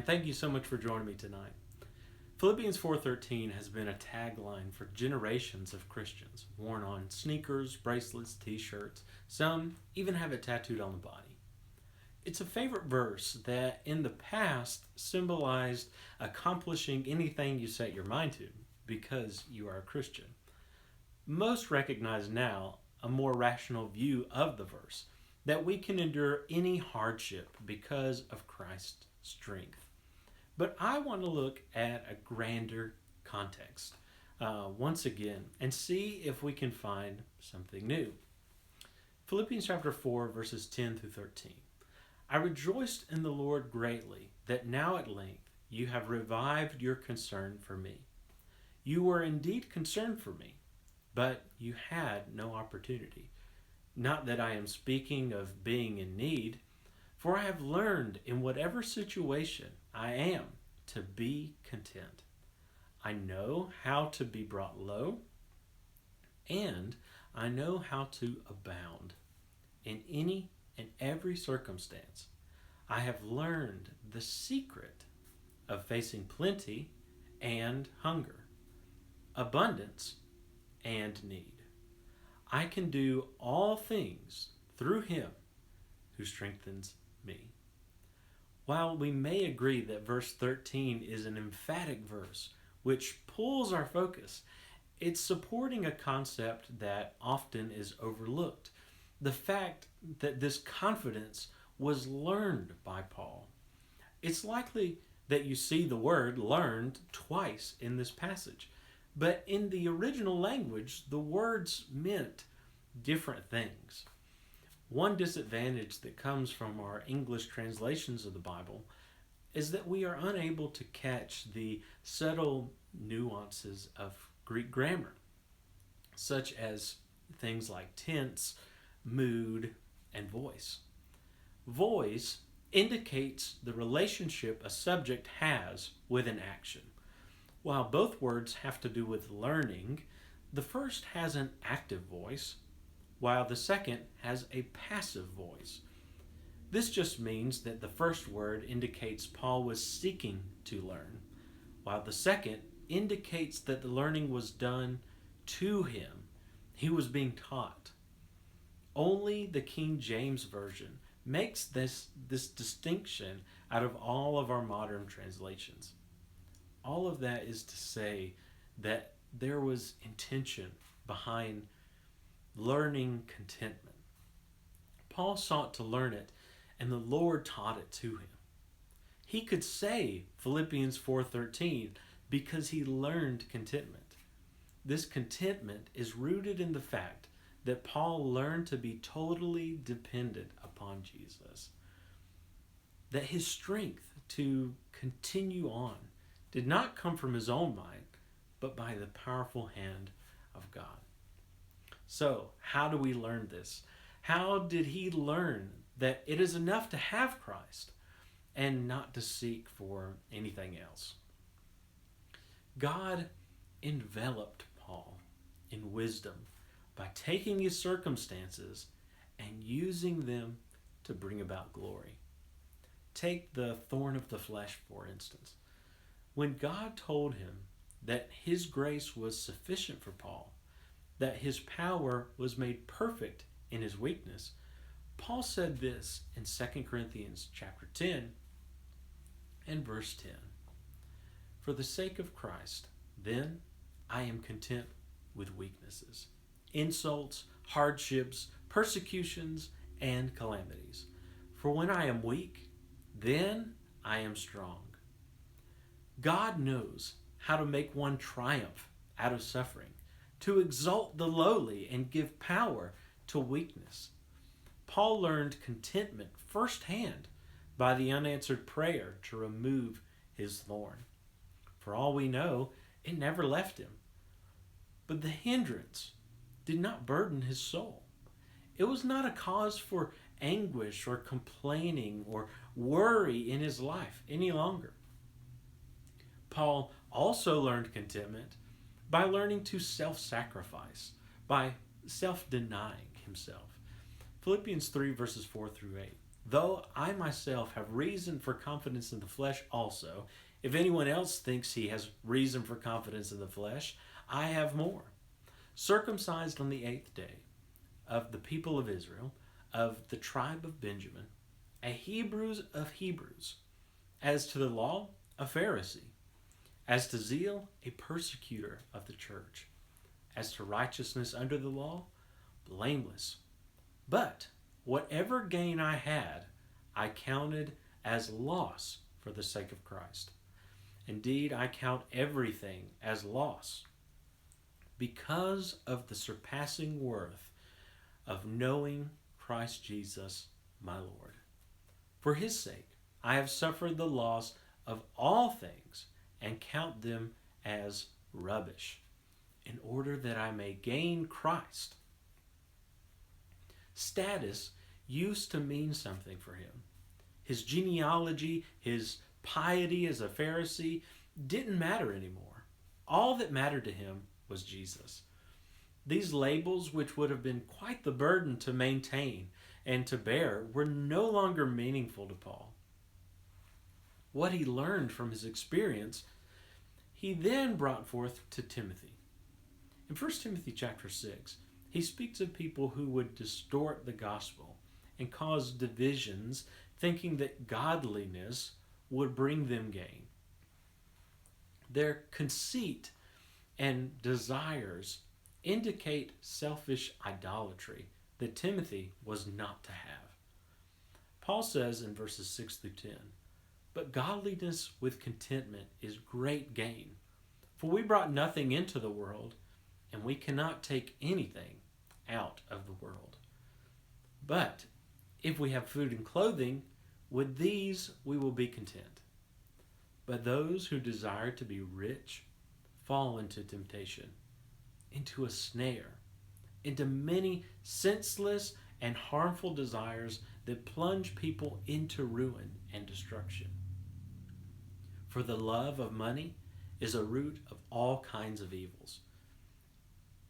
thank you so much for joining me tonight. Philippians 4:13 has been a tagline for generations of Christians, worn on sneakers, bracelets, t-shirts. Some even have it tattooed on the body. It's a favorite verse that in the past symbolized accomplishing anything you set your mind to because you are a Christian. Most recognize now a more rational view of the verse, that we can endure any hardship because of Christ's strength. But I want to look at a grander context once again and see if we can find something new. Philippians chapter 4, verses 10 through 13. I rejoiced in the Lord greatly that now at length you have revived your concern for me. You were indeed concerned for me, but you had no opportunity. Not that I am speaking of being in need, for I have learned in whatever situation I am to be content. I know how to be brought low, and I know how to abound. In any and every circumstance, I have learned the secret of facing plenty and hunger, abundance and need. I can do all things through him who strengthens me. While we may agree that verse 13 is an emphatic verse which pulls our focus, it's supporting a concept that often is overlooked. The fact that this confidence was learned by Paul. It's likely that you see the word learned twice in this passage. But in the original language, the words meant different things. One disadvantage that comes from our English translations of the Bible is that we are unable to catch the subtle nuances of Greek grammar, such as things like tense, mood, and voice. Voice indicates the relationship a subject has with an action. While both words have to do with learning, the first has an active voice, while the second has a passive voice. This just means that the first word indicates Paul was seeking to learn, while the second indicates that the learning was done to him. He was being taught. Only the King James Version makes this distinction out of all of our modern translations. All of that is to say that there was intention behind learning contentment. Paul sought to learn it, and the Lord taught it to him. He could say Philippians 4:13 because he learned contentment. This contentment is rooted in the fact that Paul learned to be totally dependent upon Jesus. That his strength to continue on did not come from his own might, but by the powerful hand of God. So, how do we learn this? How did he learn that it is enough to have Christ and not to seek for anything else? God enveloped Paul in wisdom by taking his circumstances and using them to bring about glory. Take the thorn of the flesh, for instance. When God told him that his grace was sufficient for Paul, that his power was made perfect in his weakness, Paul said this in 2 Corinthians chapter 10 and verse 10. For the sake of Christ, then I am content with weaknesses, insults, hardships, persecutions, and calamities. For when I am weak, then I am strong. God knows how to make one triumph out of suffering, to exalt the lowly and give power to weakness. Paul learned contentment firsthand by the unanswered prayer to remove his thorn. For all we know, it never left him. But the hindrance did not burden his soul. It was not a cause for anguish or complaining or worry in his life any longer. Paul also learned contentment by learning to self-sacrifice, by self-denying himself. Philippians 3 verses 4 through 8. Though I myself have reason for confidence in the flesh also, if anyone else thinks he has reason for confidence in the flesh, I have more. Circumcised on the 8th day, of the people of Israel, of the tribe of Benjamin, a Hebrew of Hebrews, as to the law, a Pharisee, as to zeal, a persecutor of the church, as to righteousness under the law, blameless. But whatever gain I had, I counted as loss for the sake of Christ. Indeed, I count everything as loss because of the surpassing worth of knowing Christ Jesus my Lord. For his sake, I have suffered the loss of all things and count them as rubbish, in order that I may gain Christ. Status used to mean something for him. His genealogy, his piety as a Pharisee didn't matter anymore. All that mattered to him was Jesus. These labels, which would have been quite the burden to maintain and to bear, were no longer meaningful to Paul. What he learned from his experience, he then brought forth to Timothy. In 1 Timothy chapter 6, he speaks of people who would distort the gospel and cause divisions, thinking that godliness would bring them gain. Their conceit and desires indicate selfish idolatry that Timothy was not to have. Paul says in verses 6 through 10, "But godliness with contentment is great gain. For we brought nothing into the world, and we cannot take anything out of the world. But if we have food and clothing, with these we will be content. But those who desire to be rich fall into temptation, into a snare, into many senseless and harmful desires that plunge people into ruin and destruction. For the love of money is a root of all kinds of evils.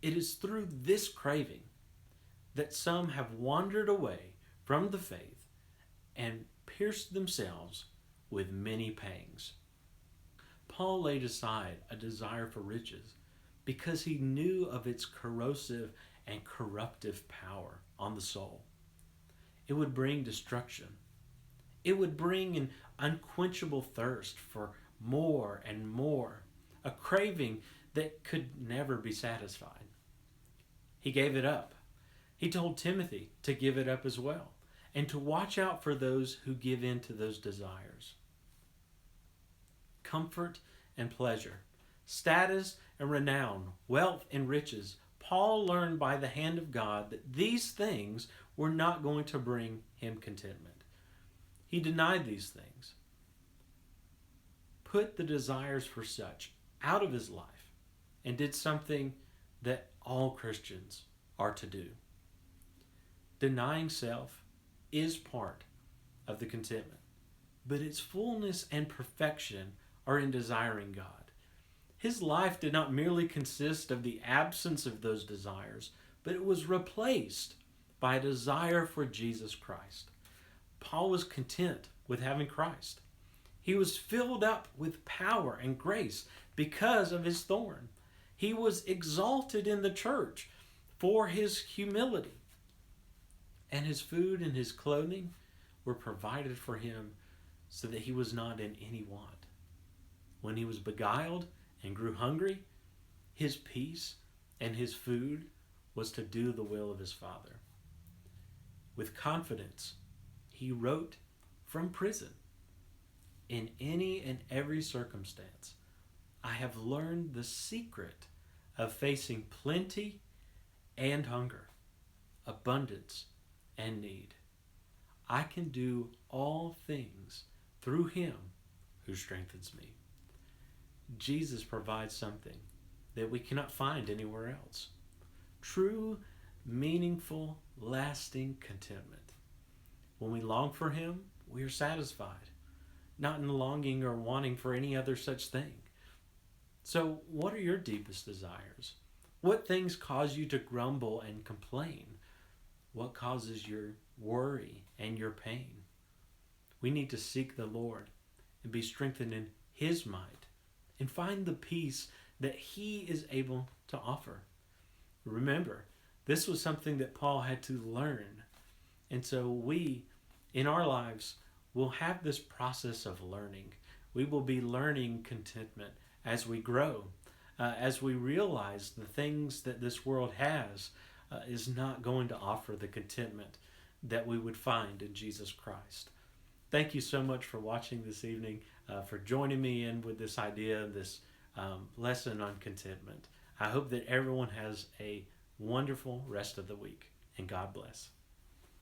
It is through this craving that some have wandered away from the faith and pierced themselves with many pangs." Paul laid aside a desire for riches because he knew of its corrosive and corruptive power on the soul. It would bring destruction. It would bring an unquenchable thirst for more and more, a craving that could never be satisfied. He gave it up. He told Timothy to give it up as well, and to watch out for those who give in to those desires. Comfort and pleasure, status and renown, wealth and riches. Paul learned by the hand of God that these things were not going to bring him contentment. He denied these things, put the desires for such out of his life, and did something that all Christians are to do. Denying self is part of the contentment, but its fullness and perfection are in desiring God. His life did not merely consist of the absence of those desires, but it was replaced by a desire for Jesus Christ. Paul was content with having Christ. He was filled up with power and grace because of his thorn. He was exalted in the church for his humility. And his food and his clothing were provided for him so that he was not in any want. When he was beguiled and grew hungry, his peace and his food was to do the will of his Father. With confidence, he wrote from prison, "In any and every circumstance, I have learned the secret of facing plenty and hunger, abundance and need. I can do all things through him who strengthens me." Jesus provides something that we cannot find anywhere else. True, meaningful, lasting contentment. When we long for him, we are satisfied, not in longing or wanting for any other such thing. So, what are your deepest desires? What things cause you to grumble and complain? What causes your worry and your pain? We need to seek the Lord and be strengthened in His might and find the peace that He is able to offer. Remember, this was something that Paul had to learn. And so we, in our lives, will have this process of learning. We will be learning contentment as we grow, as we realize the things that this world has is not going to offer the contentment that we would find in Jesus Christ. Thank you so much for watching this evening, for joining me in with this idea, this lesson on contentment. I hope that everyone has a wonderful rest of the week, and God bless.